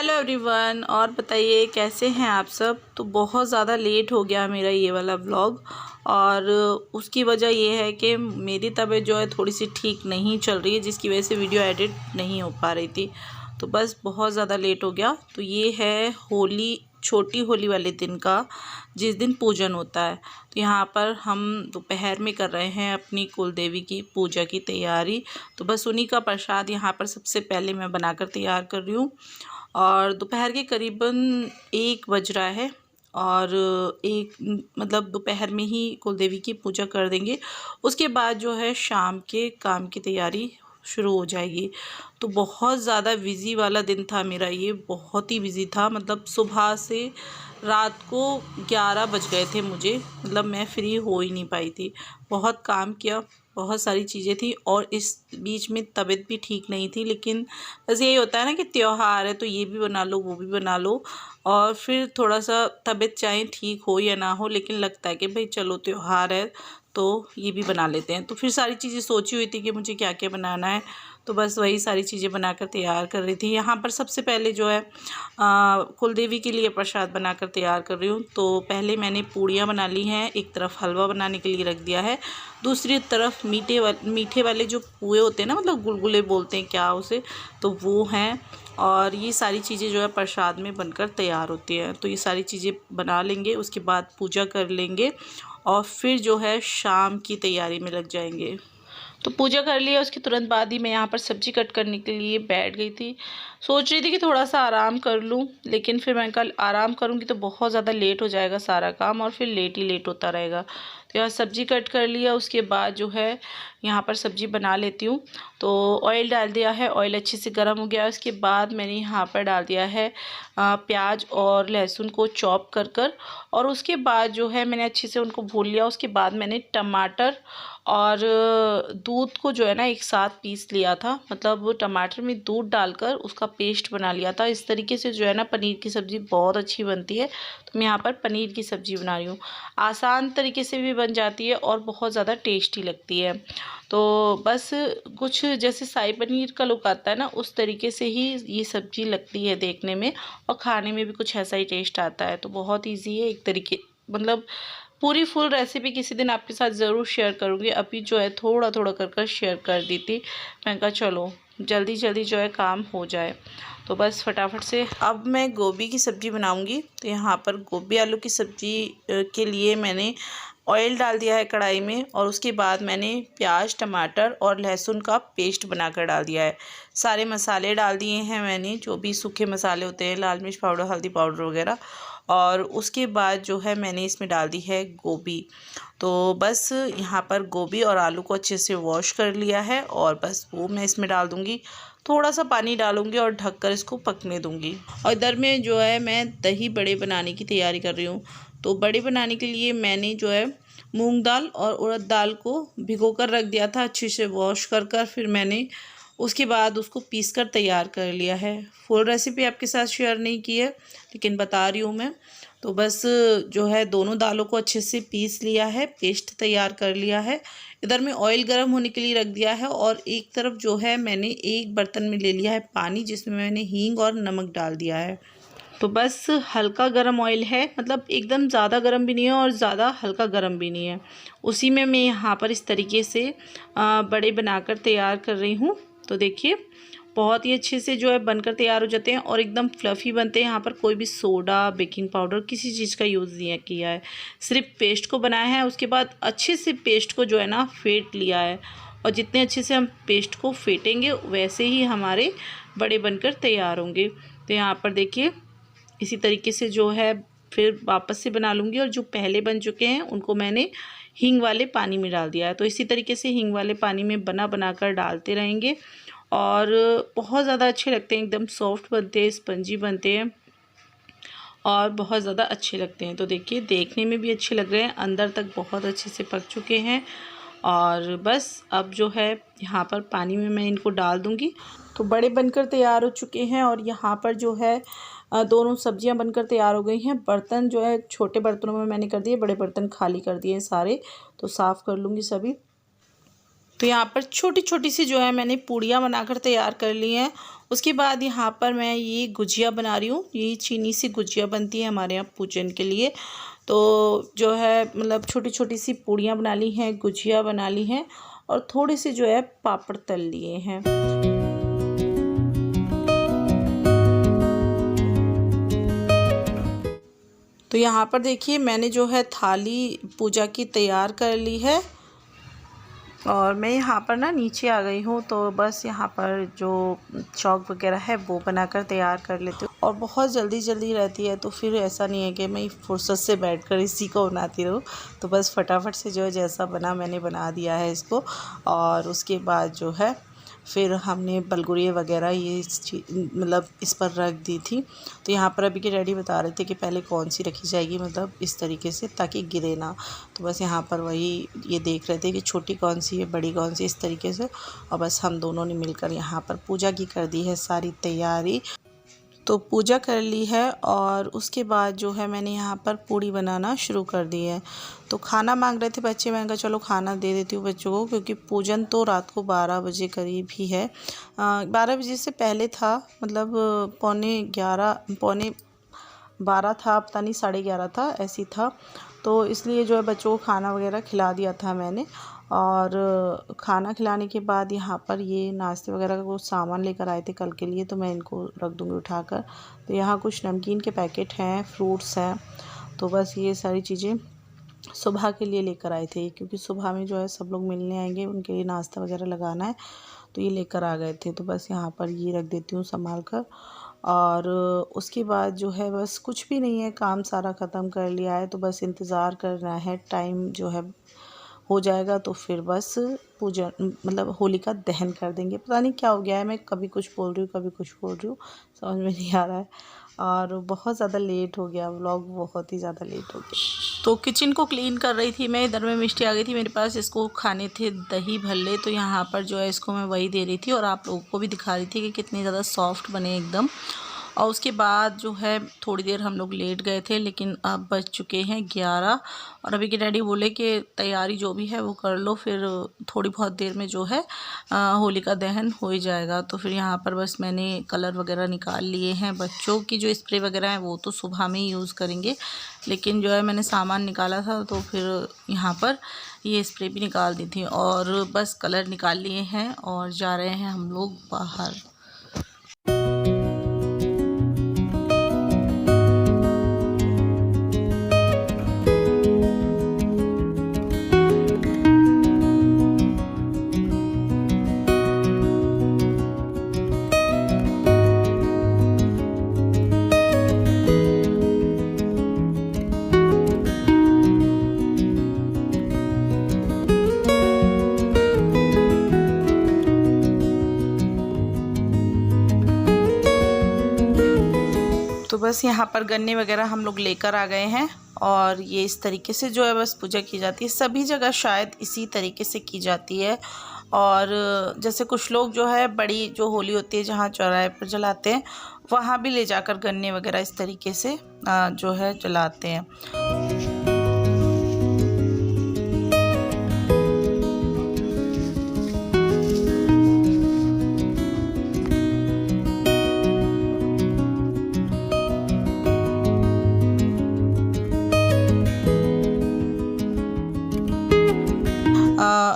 Hello everyone, और बताइए कैसे हैं आप सब। तो बहुत ज़्यादा लेट हो गया मेरा ये वाला व्लॉग, और उसकी वजह ये है कि मेरी तबीयत जो है थोड़ी सी ठीक नहीं चल रही है, जिसकी वजह से वीडियो एडिट नहीं हो पा रही थी। तो बस बहुत ज़्यादा लेट हो गया। तो ये है होली, छोटी होली वाले दिन का, जिस दिन पूजन होता है। तो यहाँ पर हम दोपहर में कर रहे हैं अपनी कुल देवी की पूजा की तैयारी। तो बस उन्हीं का प्रसाद यहाँ पर सबसे पहले मैं बनाकर तैयार कर रही हूँ। और दोपहर के करीबन 1 बज रहा है, और एक मतलब दोपहर में ही कुल देवी की पूजा कर देंगे। उसके बाद जो है शाम के काम की तैयारी शुरू हो जाएगी। तो बहुत ज़्यादा बिज़ी वाला दिन था मेरा, ये बहुत ही बिज़ी था। मतलब सुबह से रात को 11 बज गए थे मुझे, मतलब मैं फ्री हो ही नहीं पाई थी। बहुत काम किया, बहुत सारी चीज़ें थी, और इस बीच में तबीयत भी ठीक नहीं थी। लेकिन बस यही होता है ना कि त्योहार है तो ये भी बना लो वो भी बना लो, और फिर थोड़ा सा तबीयत चाहे ठीक हो या ना हो, लेकिन लगता है कि भाई चलो त्योहार है तो ये भी बना लेते हैं। तो फिर सारी चीज़ें सोची हुई थी कि मुझे क्या क्या बनाना है, तो बस वही सारी चीज़ें बनाकर तैयार कर रही थी। यहाँ पर सबसे पहले जो है कुल देवी के लिए प्रसाद बनाकर तैयार कर रही हूँ। तो पहले मैंने पूड़ियाँ बना ली हैं, एक तरफ हलवा बनाने के लिए रख दिया है, दूसरी तरफ मीठे वाले जो पुए होते हैं ना, मतलब गुलगुले बोलते हैं क्या उसे, तो वो हैं। और ये सारी चीज़ें जो है प्रसाद में बनकर तैयार होती हैं। तो ये सारी चीज़ें बना लेंगे, उसके बाद पूजा कर लेंगे, और फिर जो है शाम की तैयारी में लग जाएंगे। तो पूजा कर लिया, उसके तुरंत बाद ही मैं यहाँ पर सब्ज़ी कट करने के लिए बैठ गई थी। सोच रही थी कि थोड़ा सा आराम कर लूँ, लेकिन फिर मैं कल आराम करूँगी तो बहुत ज़्यादा लेट हो जाएगा सारा काम, और फिर लेट ही लेट होता रहेगा। तो यहाँ सब्ज़ी कट कर लिया, उसके बाद जो है यहाँ पर सब्ज़ी बना लेती हूँ। तो ऑयल डाल दिया है, ऑयल अच्छे से गर्म हो गया। उसके बाद मैंने यहाँ पर डाल दिया है प्याज और लहसुन को चॉप कर कर, और उसके बाद जो है मैंने अच्छे से उनको भून लिया। उसके बाद मैंने टमाटर और दूध को जो है ना एक साथ पीस लिया था, मतलब टमाटर में दूध डालकर उसका पेस्ट बना लिया था। इस तरीके से जो है ना पनीर की सब्ज़ी बहुत अच्छी बनती है। तो मैं यहाँ पर पनीर की सब्ज़ी बना रही हूँ। आसान तरीके से भी बन जाती है और बहुत ज़्यादा टेस्टी लगती है। तो बस कुछ जैसे शाही पनीर का लुक आता है ना, उस तरीके से ही ये सब्ज़ी लगती है देखने में, और खाने में भी कुछ ऐसा ही टेस्ट आता है। तो बहुत ईजी है एक तरीके, मतलब पूरी फुल रेसिपी किसी दिन आपके साथ ज़रूर शेयर करूँगी। अभी जो है थोड़ा थोड़ा कर शेयर कर दी थी। मैं कहा चलो जल्दी जल्दी जो है काम हो जाए। तो बस फटाफट से अब मैं गोभी की सब्ज़ी बनाऊँगी। तो यहाँ पर गोभी आलू की सब्ज़ी के लिए मैंने ऑयल डाल दिया है कढ़ाई में, और उसके बाद मैंने प्याज टमाटर और लहसुन का पेस्ट बनाकर डाल दिया है। सारे मसाले डाल दिए हैं मैंने, जो भी सूखे मसाले होते हैं, लाल मिर्च पाउडर, हल्दी पाउडर वगैरह। और उसके बाद जो है मैंने इसमें डाल दी है गोभी। तो बस यहाँ पर गोभी और आलू को अच्छे से वॉश कर लिया है, और बस वो मैं इसमें डाल दूँगी। थोड़ा सा पानी डालूँगी और ढककर इसको पकने दूँगी। और इधर में जो है मैं दही बड़े बनाने की तैयारी कर रही हूँ। तो बड़े बनाने के लिए मैंने जो है मूंग दाल और उड़द दाल को भिगोकर रख दिया था, अच्छे से वॉश कर फिर मैंने उसके बाद उसको पीस कर तैयार कर लिया है। फुल रेसिपी आपके साथ शेयर नहीं की है, लेकिन बता रही हूँ मैं। तो बस जो है दोनों दालों को अच्छे से पीस लिया है, पेस्ट तैयार कर लिया है। इधर में ऑयल गर्म होने के लिए रख दिया है, और एक तरफ जो है मैंने एक बर्तन में ले लिया है पानी, जिसमें मैंने हींग और नमक डाल दिया है। तो बस हल्का गरम ऑयल है, मतलब एकदम ज़्यादा गरम भी नहीं है और ज़्यादा हल्का गरम भी नहीं है। उसी में मैं यहाँ पर इस तरीके से बड़े बनाकर तैयार कर रही हूँ। तो देखिए बहुत ही अच्छे से जो है बनकर तैयार हो जाते हैं, और एकदम फ्लफ़ी बनते हैं। यहाँ पर कोई भी सोडा बेकिंग पाउडर किसी चीज़ का यूज़ नहीं किया है, सिर्फ पेस्ट को बनाया है। उसके बाद अच्छे से पेस्ट को जो है ना फेंट लिया है, और जितने अच्छे से हम पेस्ट को फेंटेंगे वैसे ही हमारे बड़े बनकर तैयार होंगे। तो यहाँ पर देखिए इसी तरीके से जो है फिर वापस से बना लूँगी, और जो पहले बन चुके हैं उनको मैंने हींग वाले पानी में डाल दिया है। तो इसी तरीके से हींग वाले पानी में बना कर डालते रहेंगे, और बहुत ज़्यादा अच्छे लगते हैं, एकदम सॉफ्ट बनते हैं, स्पंजी बनते हैं, और बहुत ज़्यादा अच्छे लगते हैं। तो देखिए देखने में भी अच्छे लग रहे हैं, अंदर तक बहुत अच्छे से पक चुके हैं। और बस अब जो है यहाँ पर पानी में मैं इनको डाल दूँगी। तो बड़े बनकर तैयार हो चुके हैं, और यहाँ पर जो है दोनों सब्जियां बनकर तैयार हो गई हैं। बर्तन जो है छोटे बर्तनों में मैंने कर दिए, बड़े बर्तन खाली कर दिए हैं सारे। तो साफ़ कर लूँगी सभी। तो यहाँ पर छोटी छोटी सी जो है मैंने पूड़ियाँ बनाकर तैयार कर ली हैं। उसके बाद यहाँ पर मैं ये गुजिया बना रही हूँ। ये चीनी सी गुजिया बनती है हमारे यहाँ पूजन के लिए। तो जो है मतलब छोटी छोटी सी पूड़ियाँ बना ली हैं, गुजिया बना ली हैं और थोड़े से जो है पापड़ तल लिए हैं। तो यहाँ पर देखिए मैंने जो है थाली पूजा की तैयार कर ली है और मैं यहाँ पर ना नीचे आ गई हूँ। तो बस यहाँ पर जो चौक वगैरह है वो बनाकर तैयार कर लेती हूँ और बहुत जल्दी जल्दी रहती है। तो फिर ऐसा नहीं है कि मैं फुर्सत से बैठकर इसी को बनाती रहूँ। तो बस फटाफट से जो है जैसा बना मैंने बना दिया है इसको। और उसके बाद जो है फिर हमने बलगुड़िये वगैरह ये मतलब इस पर रख दी थी। तो यहाँ पर अभी के डैडी बता रहे थे कि पहले कौन सी रखी जाएगी, मतलब इस तरीके से ताकि गिरे ना। तो बस यहाँ पर वही ये देख रहे थे कि छोटी कौन सी है, बड़ी कौन सी, इस तरीके से। और बस हम दोनों ने मिलकर यहाँ पर पूजा की कर दी है सारी तैयारी। तो पूजा कर ली है और उसके बाद जो है मैंने यहाँ पर पूड़ी बनाना शुरू कर दी है। तो खाना मांग रहे थे बच्चे, मैंने कहा चलो खाना दे देती हूँ बच्चों को, क्योंकि पूजन तो रात को 12 बजे करीब ही है। 12 बजे से पहले था, मतलब पौने 12 था, पता नहीं 11:30 था, ऐसी था। तो इसलिए जो है बच्चों को खाना वगैरह खिला दिया था मैंने। और खाना खिलाने के बाद यहाँ पर ये नाश्ते वगैरह का कुछ सामान लेकर आए थे कल के लिए, तो मैं इनको रख दूँगी उठाकर। तो यहाँ कुछ नमकीन के पैकेट हैं, फ्रूट्स हैं। तो बस ये सारी चीज़ें सुबह के लिए लेकर आए थे, क्योंकि सुबह में जो है सब लोग मिलने आएंगे, उनके लिए नाश्ता वगैरह लगाना है। तो ये लेकर आ गए थे। तो बस यहाँ पर ये रख देती हूँ संभाल कर। और उसके बाद जो है बस कुछ भी नहीं है, काम सारा ख़त्म कर लिया है। तो बस इंतज़ार करना है, टाइम जो है हो जाएगा तो फिर बस पूजा मतलब होलिका दहन कर देंगे। पता नहीं क्या हो गया है, मैं कभी कुछ बोल रही हूँ कभी कुछ बोल रही हूँ, समझ में नहीं आ रहा है। और बहुत ज़्यादा लेट हो गया व्लॉग, बहुत ही ज़्यादा लेट हो गया। तो किचन को क्लीन कर रही थी मैं, इधर में मिष्टी आ गई थी मेरे पास। इसको खाने थे दही भल्ले, तो यहाँ पर जो है इसको मैं वही दे रही थी और आप लोगों को भी दिखा रही थी कि कितने ज़्यादा सॉफ्ट बने एकदम। और उसके बाद जो है थोड़ी देर हम लोग लेट गए थे, लेकिन अब बज चुके हैं 11। और अभी के डैडी बोले कि तैयारी जो भी है वो कर लो, फिर थोड़ी बहुत देर में जो है होलिका दहन हो ही जाएगा। तो फिर यहाँ पर बस मैंने कलर वगैरह निकाल लिए हैं। बच्चों की जो स्प्रे वगैरह है वो तो सुबह में ही यूज़ करेंगे, लेकिन जो है मैंने सामान निकाला था तो फिर यहाँ पर ये स्प्रे भी निकाल दी थी। और बस कलर निकाल लिए हैं और जा रहे हैं हम लोग बाहर। तो बस यहाँ पर गन्ने वगैरह हम लोग लेकर आ गए हैं और ये इस तरीके से जो है बस पूजा की जाती है। सभी जगह शायद इसी तरीके से की जाती है। और जैसे कुछ लोग जो है बड़ी जो होली होती है जहाँ चौराहे पर जलाते हैं, वहाँ भी ले जाकर गन्ने वगैरह इस तरीके से जो है जलाते हैं।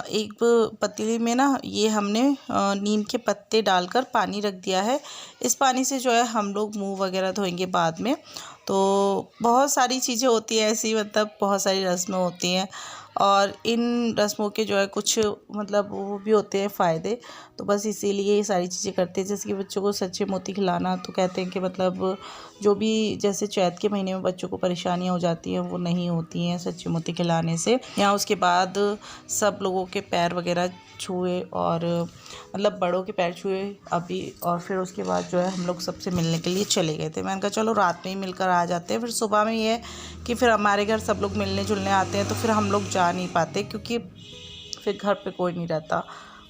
एक पतीली में ना ये हमने नीम के पत्ते डालकर पानी रख दिया है। इस पानी से जो है हम लोग मुंह वगैरह धोएंगे बाद में। तो बहुत सारी चीज़ें होती हैं ऐसी, मतलब बहुत सारी रस्में होती हैं और इन रस्मों के जो है कुछ मतलब वो भी होते हैं फ़ायदे। तो बस इसीलिए ये सारी चीज़ें करते हैं। जैसे कि बच्चों को सच्चे मोती खिलाना, तो कहते हैं कि मतलब जो भी जैसे चैत के महीने में बच्चों को परेशानियां हो जाती हैं वो नहीं होती हैं सच्चे मोती खिलाने से। या उसके बाद सब लोगों के पैर वगैरह छुए और मतलब बड़ों के पैर छुए अभी, और फिर उसके बाद जो है हम लोग सबसे मिलने के लिए चले गए थे। मैंने कहा चलो रात में ही मिलकर आ जाते हैं। फिर सुबह में ये है कि फिर हमारे घर सब लोग मिलने जुलने आते हैं, तो फिर हम लोग जा नहीं पाते क्योंकि फिर घर पे कोई नहीं रहता।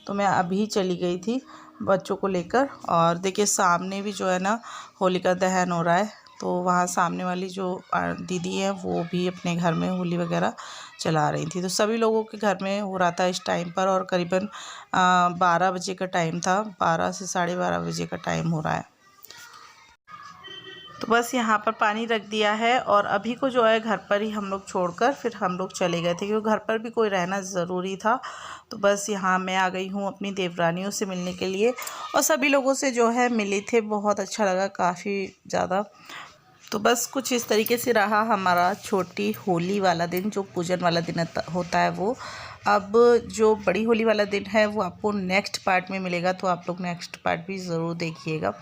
तो मैं अभी चली गई थी बच्चों को लेकर। और देखिए सामने भी जो है ना होलिका दहन हो रहा है। तो वहाँ सामने वाली जो दीदी है वो भी अपने घर में होली वगैरह चला रही थी। तो सभी लोगों के घर में हो रहा था इस टाइम पर, और करीबन 12 बजे का टाइम था, 12 से 12:30 बजे का टाइम हो रहा है। तो बस यहाँ पर पानी रख दिया है और अभी को जो है घर पर ही हम लोग छोड़कर फिर हम लोग चले गए थे, क्योंकि घर पर भी कोई रहना ज़रूरी था। तो बस यहाँ मैं आ गई हूँ अपनी देवरानियों से मिलने के लिए, और सभी लोगों से जो है मिले थे, बहुत अच्छा लगा काफ़ी ज़्यादा। तो बस कुछ इस तरीके से रहा हमारा छोटी होली वाला दिन, जो पूजन वाला दिन होता है वो। अब जो बड़ी होली वाला दिन है वो आपको नेक्स्ट पार्ट में मिलेगा, तो आप लोग नेक्स्ट पार्ट भी ज़रूर देखिएगा।